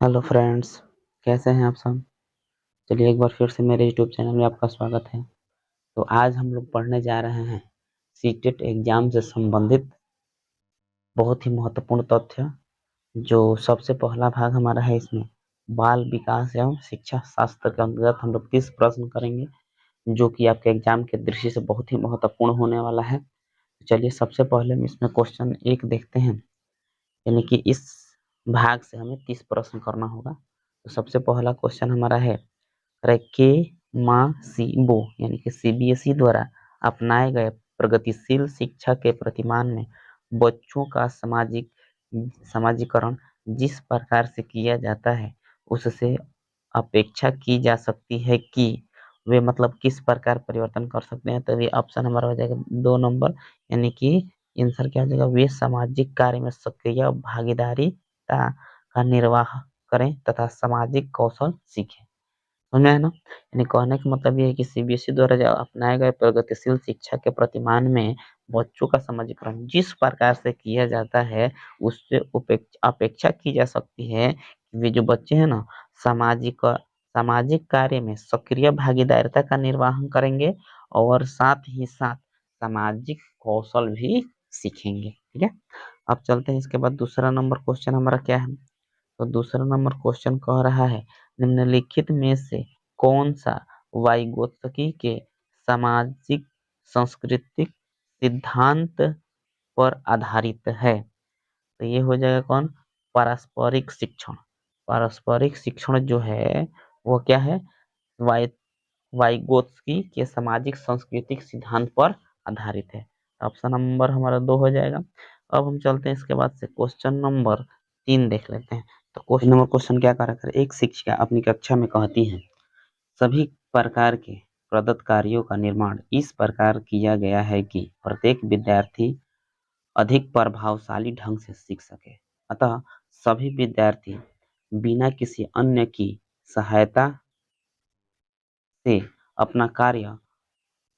Hello friends, कैसे हैं आप सब। चलिए एक बार फिर से मेरे यूट्यूब चैनल में आपका स्वागत है। तो आज हम लोग पढ़ने जा रहे हैं सीटेट एग्जाम से संबंधित बहुत ही महत्वपूर्ण तथ्य। जो सबसे पहला भाग हमारा है इसमें बाल विकास एवं शिक्षा शास्त्र के अंतर्गत हम लोग 30 प्रश्न करेंगे, जो कि आपके एग्जाम के दृष्टि से बहुत ही महत्वपूर्ण होने वाला है। चलिए सबसे पहले हम इसमें क्वेश्चन 1 देखते हैं, यानी कि इस भाग से हमें 30 प्रश्न करना होगा। तो सबसे पहला क्वेश्चन हमारा है के मासिबो यानी कि सीबीएसई द्वारा अपनाए गए प्रगतिशील शिक्षा के प्रतिमान में बच्चों का समाजीकरण जिस प्रकार से किया जाता है, उससे अपेक्षा की जा सकती है कि वे मतलब किस प्रकार परिवर्तन कर सकते हैं। तो ये ऑप्शन हमारा हो जाएगा 2 नंबर, यानी कि आंसर क्या हो जाएगा, वे सामाजिक कार्य में सक्रिय भागीदारिता का निर्वाह करें तथा सामाजिक कौशल सीखें। समझ में आया ना। यानी कहने का मतलब ये है कि सीबीएसई द्वारा जो अपनाए गए प्रगतिशील शिक्षा के प्रतिमान में बच्चों का समाजीकरण जिस प्रकार से किया जाता है, उससे अपेक्षा की जा सकती है कि वे जो बच्चे हैं ना, सामाजिक सामाजिक कार्य में सक्रिय भागीदारिता का निर्वहन करेंगे और साथ ही साथ सामाजिक कौशल भी सीखेंगे। ठीक है, अब चलते हैं इसके बाद दूसरा नंबर क्वेश्चन हमारा क्या है। तो दूसरा नंबर क्वेश्चन कह रहा है निम्नलिखित में से कौन सा वाइगोत्स्की के सामाजिक सांस्कृतिक सिद्धांत पर आधारित है। तो ये हो जाएगा कौन, पारस्परिक शिक्षण। पारस्परिक शिक्षण जो है वो क्या है, वाइ वाइगोत्स्की के सामाजिक सांस्कृतिक सिद्धांत पर आधारित है। ऑप्शन नंबर हमारा 2 हो जाएगा। अब हम चलते हैं इसके बाद से क्वेश्चन नंबर 3 देख लेते हैं। तो क्वेश्चन क्या करा कर, एक शिक्षिका अपनी कक्षा में कहती है सभी प्रकार के प्रदत्त कार्यों का निर्माण इस प्रकार किया गया है कि प्रत्येक विद्यार्थी अधिक प्रभावशाली ढंग से सीख सके। अतः सभी विद्यार्थी बिना किसी अन्य की सहायता से अपना कार्य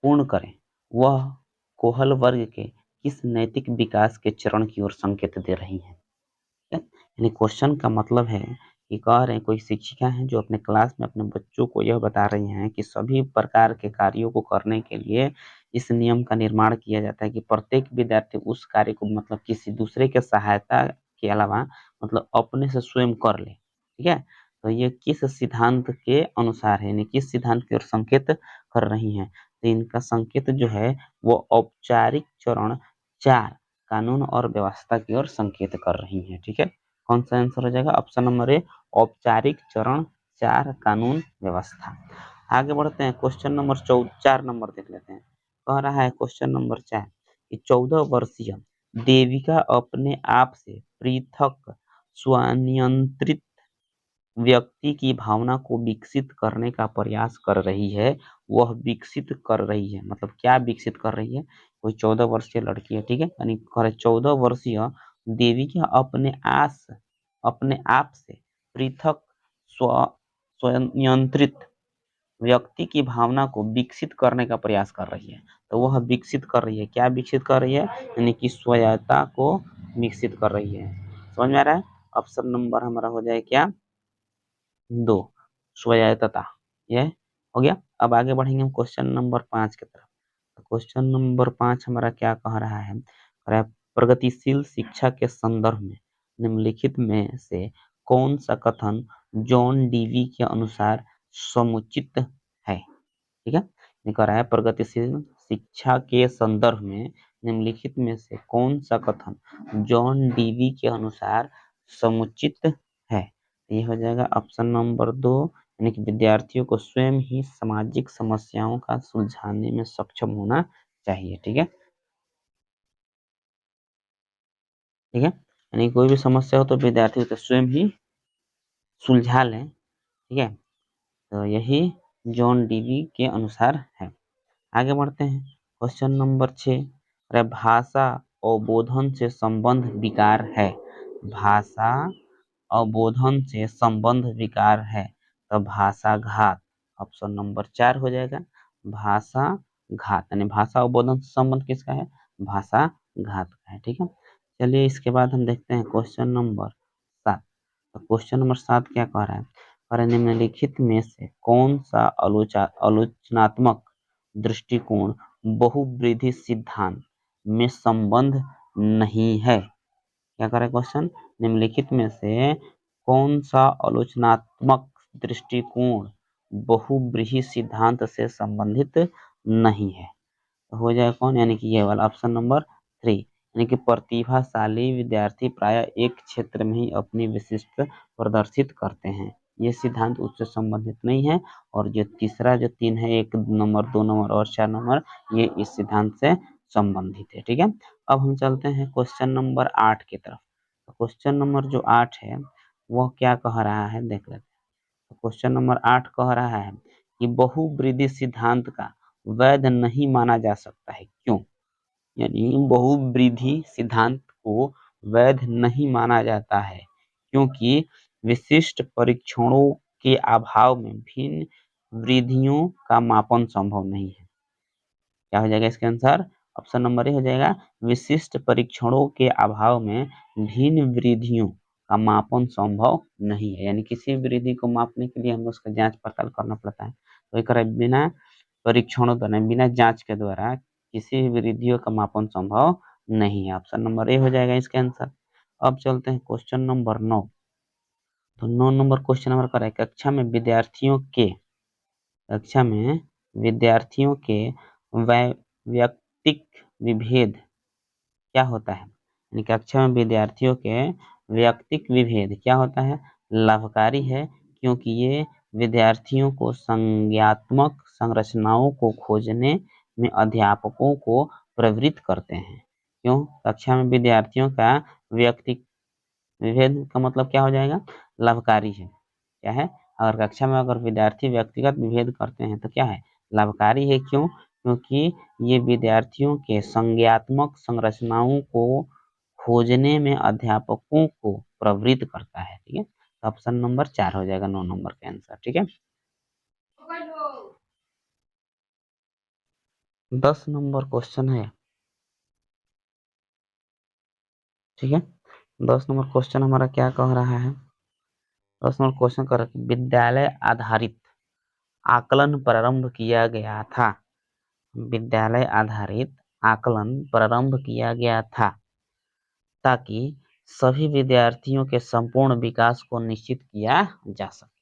पूर्ण करें। वह कोहल वर्ग के किस नैतिक विकास के चरण की ओर संकेत दे रही है। यानी क्वेश्चन का मतलब है कि कह रहे हैं कोई शिक्षिका है जो अपने क्लास में अपने बच्चों को यह बता रही हैं कि सभी प्रकार के कार्यों को करने के लिए इस नियम का निर्माण किया जाता है कि प्रत्येक विद्यार्थी उस कार्य को मतलब किसी दूसरे के सहायता के अलावा मतलब अपने से स्वयं कर ले। ठीक है, तो ये किस सिद्धांत के अनुसार है, यानी किस सिद्धांत की ओर संकेत कर रही हैं। तो इनका संकेत जो है वो औपचारिक चरण 4 कानून और व्यवस्था की ओर संकेत कर रही है। ठीक है, कौन सा आंसर हो जाएगा, ऑप्शन नंबर ए, औपचारिक चरण 4 कानून व्यवस्था। आगे बढ़ते हैं, क्वेश्चन नंबर 4 नंबर देख लेते हैं। कह रहा है क्वेश्चन नंबर 4 कि 14 वर्षीय देविका अपने आप से पृथक स्वनियंत्रित व्यक्ति की भावना को विकसित करने का प्रयास कर रही है। वह विकसित कर रही है मतलब क्या विकसित कर रही है, कोई 14 वर्षीय लड़की है। ठीक है, यानी 14 वर्षीय देविका अपने आप से पृथक स्व स्वनियंत्रित व्यक्ति की भावना को विकसित करने का प्रयास कर रही है। तो वह विकसित कर रही है, क्या विकसित कर रही है, यानी कि स्वायत्ता को विकसित कर रही है। समझ में आ रहा है। ऑप्शन नंबर हमारा हो जाए क्या, 2, स्वायत्तता। यह हो गया। अब आगे बढ़ेंगे हम क्वेश्चन नंबर 5 की तरफ। तो क्वेश्चन नंबर 5 हमारा क्या कह रहा है, कह रहा है प्रगतिशील शिक्षा के संदर्भ में निम्नलिखित में से कौन सा कथन जॉन डीवी के अनुसार समुचित है। ठीक है, ये कह रहा है प्रगतिशील शिक्षा के संदर्भ में निम्नलिखित में से कौन सा कथन जॉन डीवी के अनुसार समुचित है। ये हो जाएगा ऑप्शन नंबर 2, यानी कि विद्यार्थियों को स्वयं ही सामाजिक समस्याओं का सुलझाने में सक्षम होना चाहिए। ठीक है, ठीक है, यानी कोई भी समस्या हो तो विद्यार्थी उसे स्वयं ही सुलझा लें। ठीक है, तो यही जॉन डीवी के अनुसार है। आगे बढ़ते हैं, क्वेश्चन नंबर 6, अरे भाषा अवबोधन से संबंध विकार है। भाषा अवबोधन से संबंध विकार है, तो भाषा घात ऑप्शन नंबर 4 हो जाएगा। भाषा घात यानी भाषा अवबोधन से संबंध किसका है, भाषा घात का है। ठीक है, चलिए इसके बाद हम देखते हैं क्वेश्चन नंबर 7। तो क्वेश्चन नंबर 7 क्या कह रहा है? कह रहा है निम्नलिखित में से कौन सा आलोचनात्मक दृष्टिकोण बहुब्रीहि सिद्धांत में संबंध नहीं है? क्या कर रहा है क्वेश्चन? निम्नलिखित में से कौन सा आलोचनात्मक दृष्टिकोण बहुब्रीहि सिद्धांत से संबंधित नहीं है? तो हो जाएगा कौन? यानी कि ये वाला ऑप्शन नंबर 3, यानी कि प्रतिभाशाली विद्यार्थी प्राय एक क्षेत्र में ही अपनी विशिष्ट प्रदर्शित करते हैं। ये सिद्धांत उससे संबंधित नहीं है। और जो तीसरा जो 3 है, 1 नंबर, 2 नंबर और 4 नंबर, ये इस सिद्धांत से संबंधित है। ठीक है, अब हम चलते हैं क्वेश्चन नंबर 8 की तरफ। तो क्वेश्चन नंबर जो 8 है वह क्या कह रहा है, देख लेते हैं। क्वेश्चन नंबर 8 कह रहा है कि बहुब्रीहि सिद्धांत का वैध नहीं माना जा सकता है, क्यों? यानी बहुब्रीहि सिद्धांत को वैध नहीं माना जाता है क्योंकि विशिष्ट परीक्षणों के अभाव में भिन्न वृद्धियों का मापन संभव नहीं है। क्या हो जाएगा इसका आंसर? ऑप्शन नंबर ए हो जाएगा। विशिष्ट परीक्षणों के अभाव में भिन्न वृद्धियों का मापन संभव नहीं है, यानी किसी वृद्धि को मापने के लिए हमें उसका जांच पड़ताल करना पड़ता है। तो एक बिना परीक्षणों द्वारा, बिना जांच के द्वारा किसी भी वृद्धियों का मापन संभव नहीं है। ऑप्शन नंबर ए हो जाएगा इसका आंसर। अब चलते हैं क्वेश्चन नंबर 9। तो 9 नंबर क्वेश्चन नंबर कर है कक्षा में विद्यार्थियों के वैयक्तिक विभेद क्या होता है? यानी कक्षा में विद्यार्थियों के वैयक्तिक विभेद क्या होता है? लाभकारी है, क्योंकि ये विद्यार्थियों को संज्ञात्मक संरचनाओं को खोजने में अध्यापकों को प्रवृत्त करते हैं। क्यों? कक्षा में विद्यार्थियों का वैयक्तिक विभेद का मतलब क्या हो जाएगा? लाभकारी है। क्या है? अगर कक्षा में अगर विद्यार्थी व्यक्तिगत विभेद करते हैं तो क्या है? लाभकारी है। क्यों? क्योंकि ये विद्यार्थियों के संज्ञात्मक संरचनाओं को खोजने में अध्यापकों को प्रवृत्त करता है। ठीक है, तो ऑप्शन नंबर 4 हो जाएगा 9 नंबर का आंसर। ठीक है, 10 नंबर क्वेश्चन है। ठीक है, 10 नंबर क्वेश्चन हमारा क्या कह रहा है? 10 नंबर क्वेश्चन कर विद्यालय आधारित आकलन प्रारंभ किया गया था। विद्यालय आधारित आकलन प्रारंभ किया गया था ताकि सभी विद्यार्थियों के संपूर्ण विकास को निश्चित किया जा सके।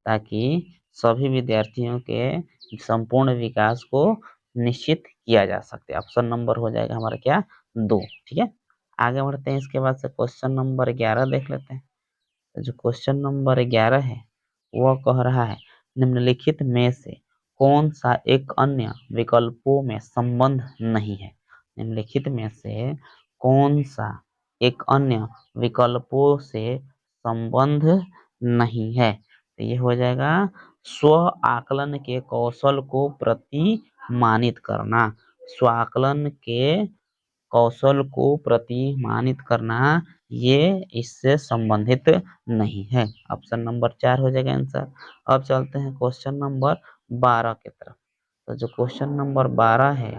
ताकि सभी विद्यार्थियों के संपूर्ण विकास को निश्चित किया जा सकते। ऑप्शन नंबर हो जाएगा हमारा क्या? 2। ठीक है, आगे बढ़ते हैं। इसके बाद से क्वेश्चन नंबर 11 देख लेते हैं। तो जो क्वेश्चन नंबर 11 है वह कह रहा है निम्नलिखित में से कौन सा एक अन्य विकल्पों में संबंध नहीं है? निम्नलिखित में से कौन सा एक अन्य विकल्पों से संबंध नहीं है? तो ये हो जाएगा स्व आकलन के कौशल को प्रतिमानित करना। स्व आकलन के कौशल को प्रतिमानित करना, ये इससे संबंधित नहीं है। ऑप्शन नंबर 4 हो जाएगा आंसर। अब चलते हैं क्वेश्चन नंबर 12 की तरफ। तो जो क्वेश्चन नंबर 12 है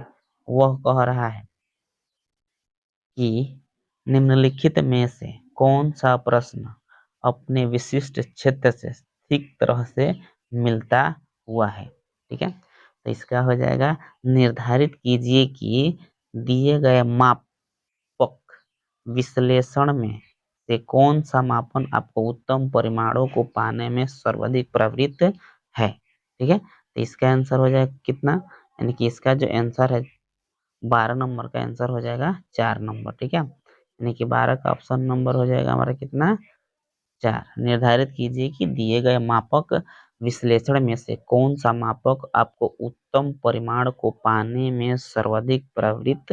वह कह रहा है कि निम्नलिखित में से कौन सा प्रश्न अपने विशिष्ट क्षेत्र से ठीक तरह से मिलता हुआ है? ठीक है, तो इसका हो जाएगा निर्धारित कीजिए कि दिए गए मापक विश्लेषण में से कौन सा मापन आपको उत्तम परिणामों को पाने में सर्वाधिक प्रवृत्त है। ठीक है, तो इसका आंसर हो जाएगा कितना? यानी कि इसका जो आंसर है 12 नंबर का आंसर हो जाएगा 4 नंबर। ठीक है, यानी कि 12 का ऑप्शन नंबर हो जाएगा हमारा कितना? 4। निर्धारित कीजिए कि दिए गए मापक विश्लेषण में से कौन सा मापक आपको उत्तम परिणाम को पाने में सर्वाधिक प्रवृत्त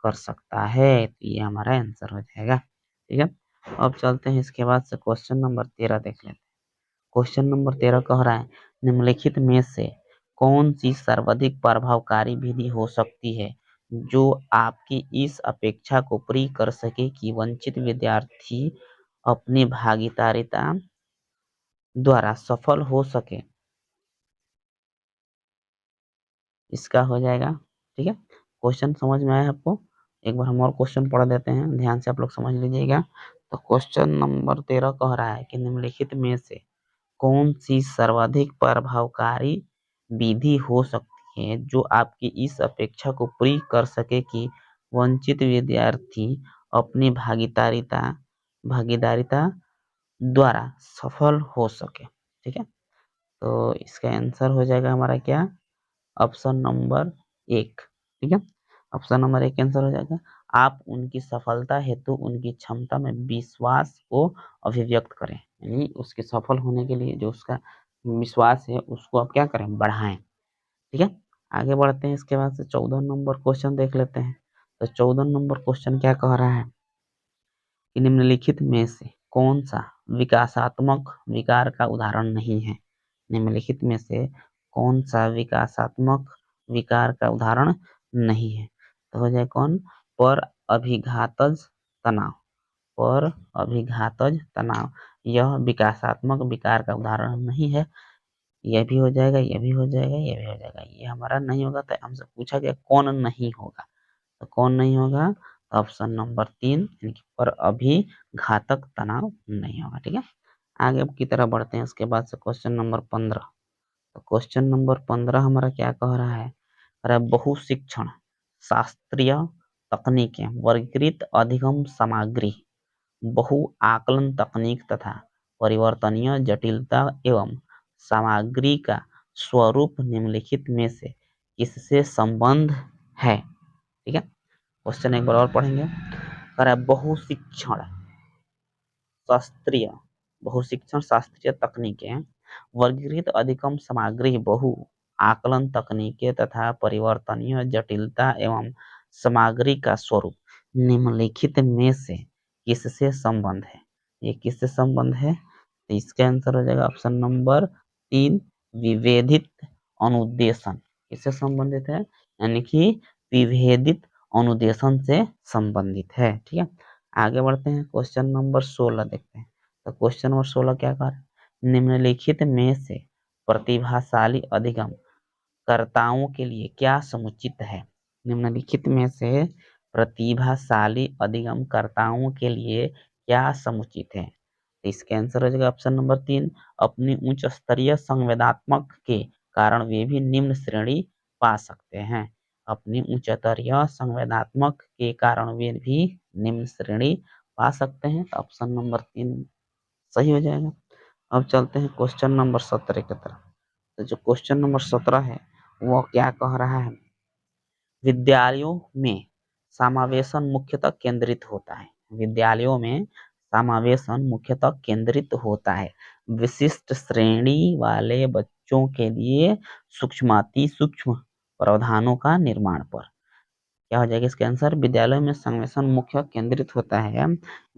कर सकता है। तो ये हमारा आंसर हो जाएगा। ठीक है, अब चलते हैं इसके बाद से क्वेश्चन नंबर 13 देख लेते हैं। क्वेश्चन नंबर 13 कह रहा है निम्नलिखित में से कौन सी सर्वाधिक प्रभावकारी विधि हो सकती है जो आपकी इस अपेक्षा को पूरी कर सके कि वंचित विद्यार्थी अपनी भागीदारिता द्वारा सफल हो सके? इसका हो जाएगा। ठीक है, क्वेश्चन समझ में आया आपको? एक बार हम और क्वेश्चन पढ़ देते हैं, ध्यान से आप लोग समझ लीजिएगा। तो क्वेश्चन नंबर 13 कह रहा है कि निम्नलिखित में से कौन सी सर्वाधिक प्रभावकारी विधि हो सकती है जो आपकी इस अपेक्षा को पूरी कर सके कि वंचित विद्यार्थी अपनी भागीदारिता द्वारा सफल हो सके। ठीक है, तो इसका आंसर हो जाएगा हमारा क्या, ऑप्शन नंबर 1। ठीक है, ऑप्शन नंबर 1 आंसर हो जाएगा। आप उनकी सफलता हेतु उनकी क्षमता में विश्वास को अभिव्यक्त करें, यानी उसके सफल होने के लिए जो उसका विश्वास है उसको आप क्या करें, बढ़ाएं। ठीक है, आगे बढ़ते हैं। इसके बाद से 14 नंबर क्वेश्चन देख लेते हैं। तो 14 नंबर क्वेश्चन क्या कह रहा है कि निम्नलिखित में से कौन सा विकासात्मक विकार का उदाहरण नहीं है। निम्नलिखित में से कौन सा विकासात्मक विकार का उदाहरण नहीं है। तो हो जाए कौन, पर अभिघातज तनाव। पर अभिघातज तनाव यह विकासात्मक विकार का उदाहरण नहीं है। यह भी हो जाएगा, यह भी हो जाएगा, यह भी हो जाएगा। ये हमारा नहीं होगा, तो हमसे पूछा गया कौन नहीं होगा। तो कौन नहीं होगा, ऑप्शन नंबर 3 यानी कि पर अभी घातक तनाव नहीं होगा। ठीक है, आगे की तरफ बढ़ते हैं। उसके बाद से क्वेश्चन नंबर 15। तो क्वेश्चन नंबर 15 हमारा क्या कह रहा है, अरे बहुशिक्षण शास्त्रीय तकनीकें वर्गीकृत अधिगम सामग्री बहु आकलन तकनीक तथा परिवर्तनीय जटिलता एवं सामग्री का स्वरूप निम्नलिखित में से किससे संबंध है। ठीक है, क्वेश्चन एक बार और पढ़ेंगे। बहुशिक्षण शास्त्रीय बहुशिक्षण शास्त्रीय तकनीकें वर्गीकृत अधिगम सामग्री बहु आकलन तकनीकें तथा परिवर्तनीय जटिलता एवं सामग्री का स्वरूप निम्नलिखित में से किससे संबंध है। ये किससे संबंध है, तो इसका आंसर हो जाएगा ऑप्शन नंबर 3 विभेदित अनुदेशन। किससे संबंधित है, यानी कि विभेदित अनुदेशन से संबंधित है। ठीक है, आगे बढ़ते हैं। क्वेश्चन नंबर 16 देखते हैं। तो क्वेश्चन नंबर 16 क्या कर, निम्नलिखित में से प्रतिभाशाली अधिगम कर्ताओं के लिए क्या समुचित है। निम्नलिखित में से प्रतिभाशाली अधिगम कर्ताओं के लिए क्या समुचित है। तो इसका आंसर हो जाएगा ऑप्शन नंबर 3 अपनी उच्च स्तरीय संवेदनात्मक के कारण वे भी निम्न श्रेणी पा सकते हैं। अपनी उच्चतरीय संवेदनात्मक के कारण वे भी निम्न श्रेणी पा सकते हैं। तो ऑप्शन नंबर 3 सही हो जाएगा। अब चलते हैं क्वेश्चन नंबर 17 की तरफ। तो जो क्वेश्चन नंबर 17 है वो क्या कह रहा है, विद्यालयों में समावेशन मुख्यतः केंद्रित होता है। विद्यालयों में समावेशन मुख्यतः केंद्रित होता है विशिष्ट श्रेणी वाले बच्चों के लिए सूक्ष्माति सूक्ष्म प्रावधानों का निर्माण पर। क्या हो जाएगा इसका आंसर, विद्यालयों में समावेशन मुख्य केंद्रित होता है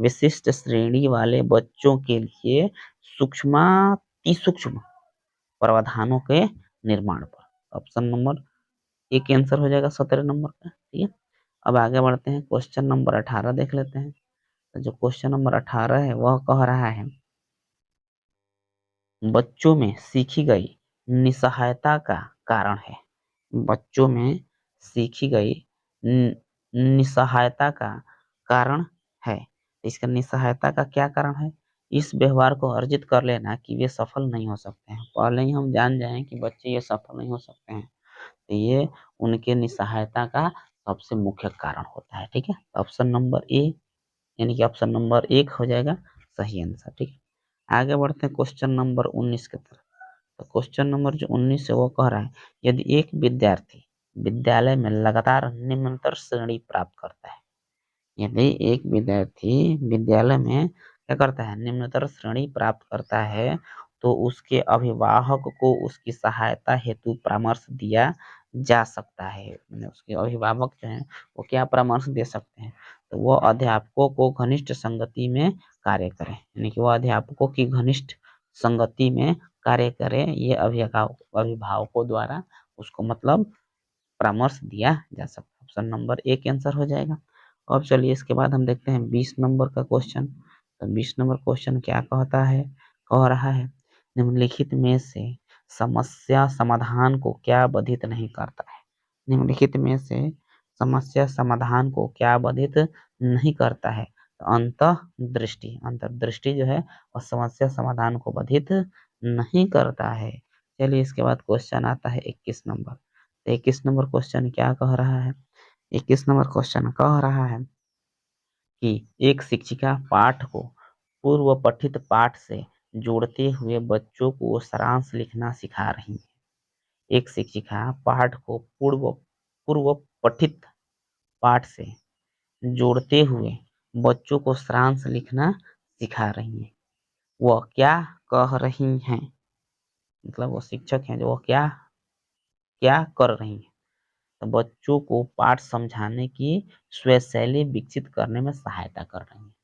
विशिष्ट श्रेणी वाले बच्चों के लिए सूक्ष्माति सूक्ष्म प्रावधानों के निर्माण पर। ऑप्शन नंबर 1 आंसर हो जाएगा 17 नंबर का। ठीक है, अब आगे बढ़ते हैं। क्वेश्चन नंबर 18 देख लेते हैं। तो जो क्वेश्चन नंबर 18 है वह कह रहा है बच्चों में सीखी गई निस्सहायता का कारण है। बच्चों में सीखी गई निस्सहायता का कारण है। इसका निस्सहायता का क्या कारण है, इस व्यवहार को अर्जित कर लेना कि वे सफल नहीं हो सकते हैं। पहले ही हम जान जाएं कि बच्चे ये सफल नहीं हो सकते हैं, तो ये उनके निस्सहायता का सबसे मुख्य कारण होता है। ठीक है, ऑप्शन नंबर ए यानी कि ऑप्शन नंबर 1 हो जाएगा सही आंसर। ठीक है, आगे बढ़ते हैं क्वेश्चन नंबर 19 की तरफ। तो क्वेश्चन नंबर जो 19 है वो कह रहा है यदि एक विद्यार्थी विद्यालय में लगातार निम्नतर श्रेणी प्राप्त करता है। यदि एक विद्यार्थी विद्यालय में क्या करता है, निम्नतर श्रेणी प्राप्त करता है, तो उसके अभिभावक को उसकी सहायता हेतु परामर्श दिया जा सकता है। यानी उसके अभिभावक जो हैं वो क्या परामर्श दे सकते हैं, तो वो अध्यापकों को घनिष्ठ संगति में कार्य करें। यानी कि वो अध्यापकों की घनिष्ठ संगति में कार्य करें, ये अभिभावकों द्वारा उसको मतलब परामर्श दिया जा सकता है। ऑप्शन नंबर 1 आंसर हो जाएगा। अब चलिए इसके बाद हम देखते हैं 20 नंबर का क्वेश्चन। तो 20 नंबर क्वेश्चन क्या कहता है, कह रहा है निम्नलिखित में से समस्या समाधान को क्या बाधित नहीं करता है। निम्नलिखित में से समस्या समाधान को क्या बाधित नहीं करता है। तो अंतर्दृष्टि जो है वह समस्या समाधान को बाधित नहीं करता है। चलिए इसके बाद क्वेश्चन आता है 21 नंबर। तो 21 नंबर क्वेश्चन क्या कह रहा है? 21 नंबर क्वेश्चन कह रहा है कि एक शिक्षिका पाठ को पूर्व पठित पाठ से जोड़ते हुए बच्चों को सारांश लिखना सिखा रही है। एक शिक्षिका पाठ को पूर्व पूर्व पठित पाठ से जोड़ते हुए बच्चों को सारांश लिखना सिखा रही है। वह क्या कह रही हैं? मतलब वो शिक्षक हैं जो वो क्या क्या कर रही हैं? तो बच्चों को पाठ समझाने की स्वशैली विकसित करने में सहायता कर रही हैं।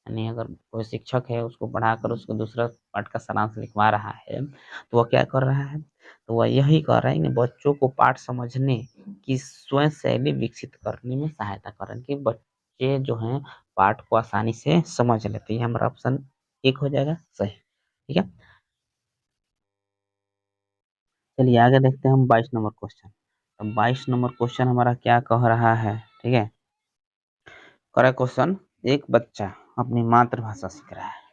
यानी अगर कोई शिक्षक है उसको पढ़ाकर उसको दूसरा पाठ का सारांश लिखवा रहा है तो वह क्या कर रहा है? तो वह यही कर रहा है कि बच्चों को पाठ समझने की स्वयं शैली विकसित करने में सहायता कर रहे हैं कि बच्चे जो हैं पाठ को आसानी से समझ लेते हैं। हमारा ऑप्शन 1 हो जाएगा सही। ठीक है, चलिए आगे देखते हैं हम 22 नंबर क्वेश्चन। तो 22 नंबर क्वेश्चन हमारा क्या कह रहा है? ठीक है, करेक्ट क्वेश्चन। एक बच्चा अपनी मातृभाषा सीख रहा है,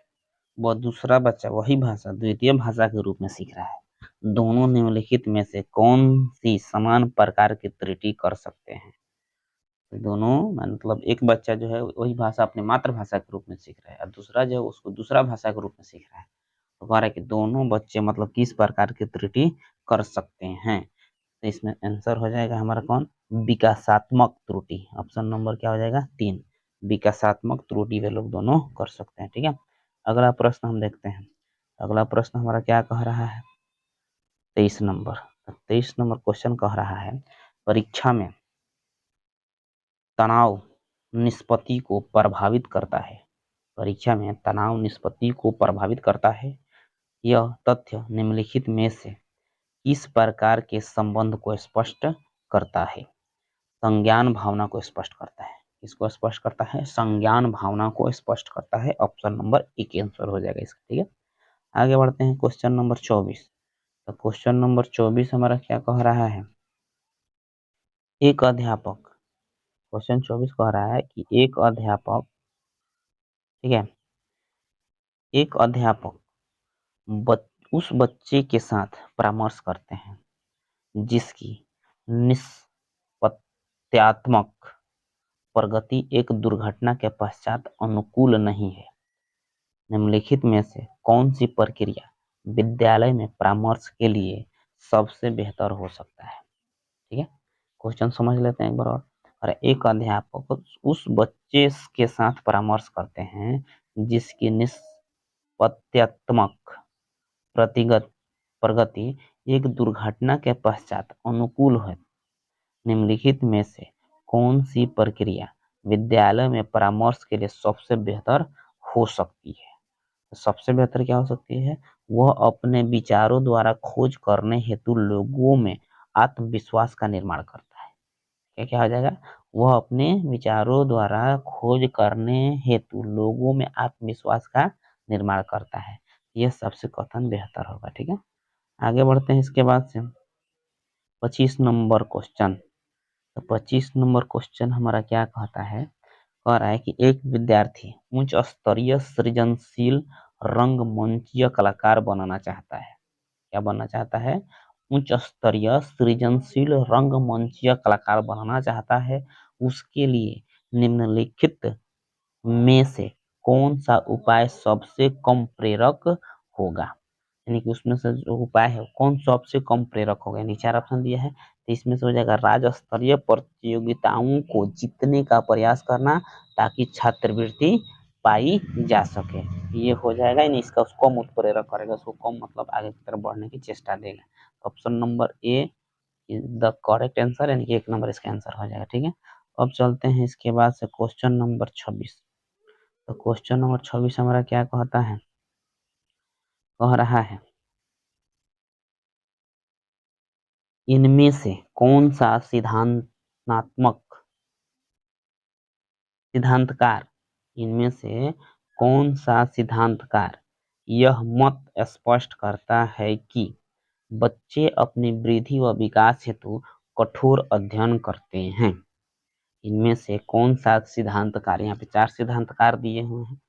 वह दूसरा बच्चा वही भाषा द्वितीय भाषा के रूप में सीख रहा है। दोनों निम्नलिखित में से कौन सी समान प्रकार की त्रुटि कर सकते हैं? तो दोनों मतलब एक बच्चा जो है वही भाषा अपनी मातृभाषा के रूप में सीख रहा है और दूसरा जो है उसको दूसरा भाषा के रूप में सीख रहा है। तो कह रहा है कि दोनों बच्चे मतलब किस प्रकार की त्रुटि कर सकते हैं? तो इसमें आंसर हो जाएगा हमारा कौन? विकासात्मक त्रुटि। ऑप्शन नंबर क्या हो जाएगा? 3। विकासात्मक त्रुटि वे लोग दोनों कर सकते हैं। ठीक है, अगला प्रश्न हम देखते हैं। अगला प्रश्न हमारा क्या कह रहा है? 23 नंबर। 23 नंबर क्वेश्चन कह रहा है परीक्षा में तनाव निष्पत्ति को प्रभावित करता है। परीक्षा में तनाव निष्पत्ति को प्रभावित करता है। यह तथ्य निम्नलिखित में से किस प्रकार के संबंध को स्पष्ट करता है? संज्ञान भावना को स्पष्ट करता है। इसको स्पष्ट करता है, संज्ञान भावना को स्पष्ट करता है। ऑप्शन नंबर 1 आंसर हो जाएगा इसका। ठीक है, आगे बढ़ते हैं क्वेश्चन नंबर 24। तो क्वेश्चन नंबर 24 हमारा क्या कह रहा है? एक अध्यापक, क्वेश्चन 24 कह रहा है कि एक अध्यापक, ठीक है, एक अध्यापक उस बच्चे के साथ परामर्श करते हैं जिसकी निष्पत्त्यात्मक प्रगति एक दुर्घटना के पश्चात अनुकूल नहीं है। निम्नलिखित में से कौन सी प्रक्रिया विद्यालय में परामर्श के लिए सबसे बेहतर हो सकता है? ठीक है, क्वेश्चन समझ लेते हैं एक बार और एक अध्यापक उस बच्चे के साथ परामर्श करते हैं जिसकी निष्पत्त्यात्मक प्रतिगत प्रगति एक दुर्घटना के पश्चात अनुकूल है। निम्नलिखित में से कौन सी प्रक्रिया विद्यालय में परामर्श के लिए सबसे बेहतर हो सकती है? तो सबसे बेहतर क्या हो सकती है? वह अपने विचारों द्वारा खोज करने हेतु लोगों में आत्मविश्वास का निर्माण करता है। क्या क्या हो जाएगा? वह अपने विचारों द्वारा खोज करने हेतु लोगों में आत्मविश्वास का निर्माण करता है। यह सबसे कथन बेहतर होगा। ठीक है, आगे बढ़ते हैं इसके बाद से 25 नंबर क्वेश्चन। तो 25 नंबर क्वेश्चन हमारा क्या कहता है? कह रहा है कि एक विद्यार्थी उच्च स्तरीय सृजनशील रंगमंचीय कलाकार बनना चाहता है। क्या बनना चाहता है? उच्च स्तरीय सृजनशील रंगमंचीय कलाकार बनना चाहता है। उसके लिए निम्नलिखित में से कौन सा उपाय सबसे कम प्रेरक होगा? यानी कि उसमें से जो उपाय है कौन सबसे कम प्रेरक होगा? यानी 4 ऑप्शन दिया है तो इसमें से हो जाएगा राज्य स्तरीय प्रतियोगिताओं को जीतने का प्रयास करना ताकि छात्रवृत्ति पाई जा सके। ये हो जाएगा, यानी इसका उसको कम उत्प्रेरक करेगा, उसको कम मतलब आगे की तरफ बढ़ने की चेष्टा देगा। Option number A is the correct answer, यानी कि 1 नंबर इसका आंसर हो जाएगा। ठीक है, अब चलते हैं इसके बाद से क्वेश्चन नंबर 26। तो क्वेश्चन नंबर 26 हमारा क्या कहता है? कह रहा है इनमें से कौन सा सिद्धांतकार इनमें से कौन सा सिद्धांतकार यह मत स्पष्ट करता है कि बच्चे अपनी वृद्धि व विकास हेतु कठोर अध्ययन करते हैं? इनमें से कौन सा सिद्धांतकार, यहाँ पे 4 सिद्धांतकार दिए हुए हैं,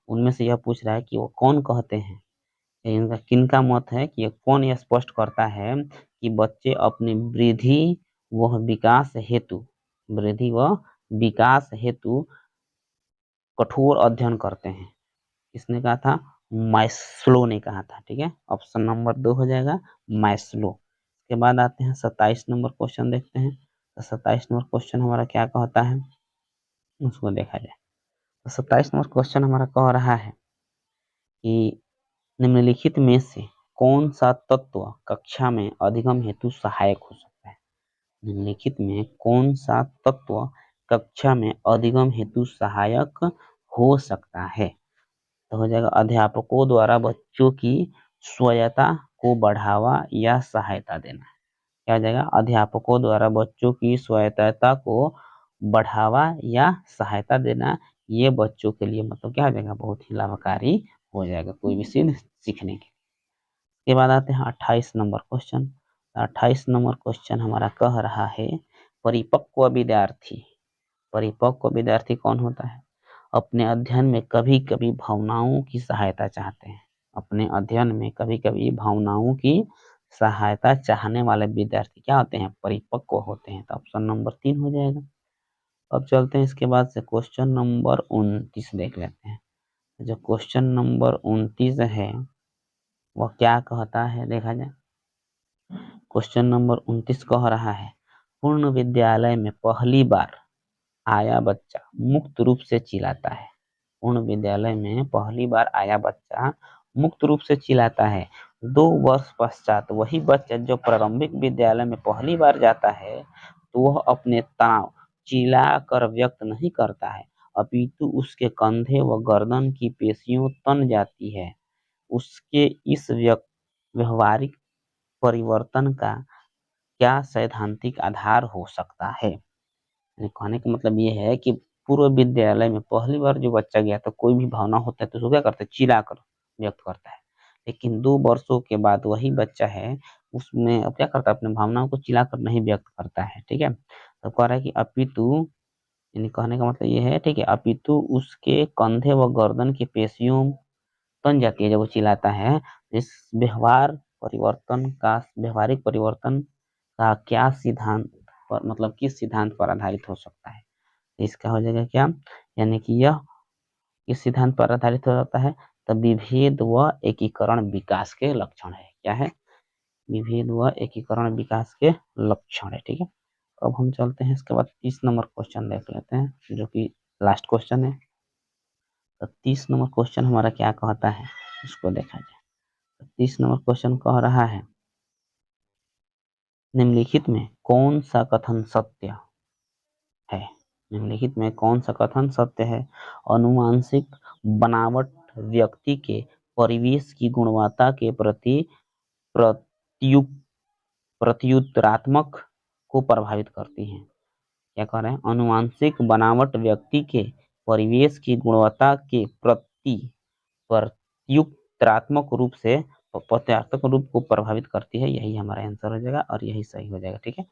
उनमें से यह पूछ रहा है कि वो कौन कहते हैं, इनका किनका मत है कि कौन यह स्पष्ट करता है कि बच्चे अपनी वृद्धि व विकास हेतु कठोर अध्ययन करते हैं। किसने कहा था? मास्लो ने कहा था। ठीक है, ऑप्शन नंबर 2 हो जाएगा मास्लो। के बाद आते हैं 27 नंबर क्वेश्चन देखते हैं। तो 27 नंबर क्वेश्चन हमारा क्या कहता है, उसको देखा जाए। तो 27 नंबर क्वेश्चन हमारा कह रहा है कि निम्नलिखित में से कौन सा तत्व कक्षा में अधिगम हेतु सहायक हो सकता है? निम्नलिखित में कौन सा तत्व कक्षा में अधिगम हेतु सहायक हो सकता है? तो हो जाएगा अध्यापकों द्वारा बच्चों की स्वायत्तता को बढ़ावा या सहायता देना। क्या हो जाएगा? अध्यापकों द्वारा बच्चों की स्वायत्तता को बढ़ावा या सहायता देना। ये बच्चों के लिए मतलब क्या हो जाएगा? बहुत ही लाभकारी हो जाएगा कोई भी चीज सीखने के बाद आते हैं 28 नंबर क्वेश्चन। 28 नंबर क्वेश्चन हमारा कह रहा है परिपक्व विद्यार्थी। परिपक्व विद्यार्थी कौन होता है? अपने अध्ययन में कभी कभी भावनाओं की सहायता चाहते हैं। अपने अध्ययन में कभी कभी भावनाओं की सहायता चाहने वाले विद्यार्थी क्या होते हैं? परिपक्व होते हैं। तो ऑप्शन नंबर 3 हो जाएगा। अब चलते हैं इसके बाद से क्वेश्चन नंबर 29 देख लेते हैं। जो क्वेश्चन नंबर 29 है वह क्या कहता है देखा जाए। क्वेश्चन नंबर 29 कह रहा है पूर्ण विद्यालय में पहली बार आया बच्चा मुक्त रूप से चिल्लाता है। पूर्ण विद्यालय में पहली बार आया बच्चा मुक्त रूप से चिल्लाता है। 2 वर्ष पश्चात वही बच्चा जो प्रारंभिक विद्यालय में पहली बार जाता है तो वह अपने तनाव चिल्ला कर व्यक्त नहीं करता है, अपितु उसके कंधे व गर्दन की पेशियां तन जाती है। उसके इस व्यवहारिक परिवर्तन का क्या सैद्धांतिक आधार हो सकता है? कहने का मतलब ये है कि पूर्व विद्यालय में पहली बार जो बच्चा गया तो कोई भी भावना होता है तो उसको क्या करता है? चिल्ला कर व्यक्त करता है। लेकिन 2 वर्षों के बाद वही बच्चा है उसमें अब क्या करता है? अपने भावनाओं को चिल्ला कर नहीं व्यक्त करता है। ठीक है, तो कह रहा है कि अपितु, यानी कहने का मतलब ये है, ठीक है, अपितु उसके कंधे व गर्दन की पेशियों तन जाती है जब वो चिल्लाता है। इस व्यवहारिक परिवर्तन का क्या सिद्धांत पर मतलब किस सिद्धांत पर आधारित हो सकता है? इसका हो जाएगा क्या, यानी कि यह किस सिद्धांत पर आधारित हो सकता है? तो विभेद व एकीकरण विकास के लक्षण है। क्या है? विभेद व एकीकरण विकास के लक्षण है। ठीक है, अब हम चलते हैं इसके बाद 30 नंबर क्वेश्चन देख लेते हैं जो कि लास्ट क्वेश्चन है। तो 30 नंबर क्वेश्चन हमारा क्या कहता है उसको देखा जाए। तो 30 नंबर क्वेश्चन कह रहा है निम्नलिखित में कौन सा कथन सत्य है? निम्नलिखित में कौन सा कथन सत्य है? अनुवांशिक बनावट व्यक्ति के परिवेश की गुणवत्ता के प्रति प्रत्युत प्रत्युत्तरात्मक को प्रभावित करती है। क्या कह रहे हैं? अनुवांशिक बनावट व्यक्ति के परिवेश की गुणवत्ता के प्रति प्रत्युत्तरात्मक रूप को प्रभावित करती है। यही हमारा आंसर हो जाएगा और यही सही हो जाएगा। ठीक है,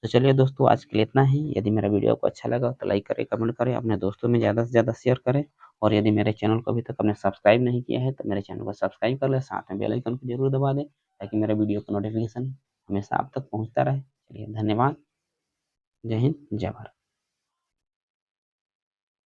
तो चलिए दोस्तों आज के लिए इतना ही। यदि मेरा वीडियो आपको अच्छा लगा तो लाइक करें, कमेंट करें, अपने दोस्तों में ज़्यादा से ज़्यादा शेयर करें। और यदि मेरे चैनल को अभी तक आपने सब्सक्राइब नहीं किया है तो मेरे चैनल को सब्सक्राइब कर लें, साथ में बेल आइकन को जरूर दबा दें ताकि मेरे वीडियो का नोटिफिकेशन हमेशा आप तक पहुँचता रहे। चलिए धन्यवाद। जय हिंद, जय भारत।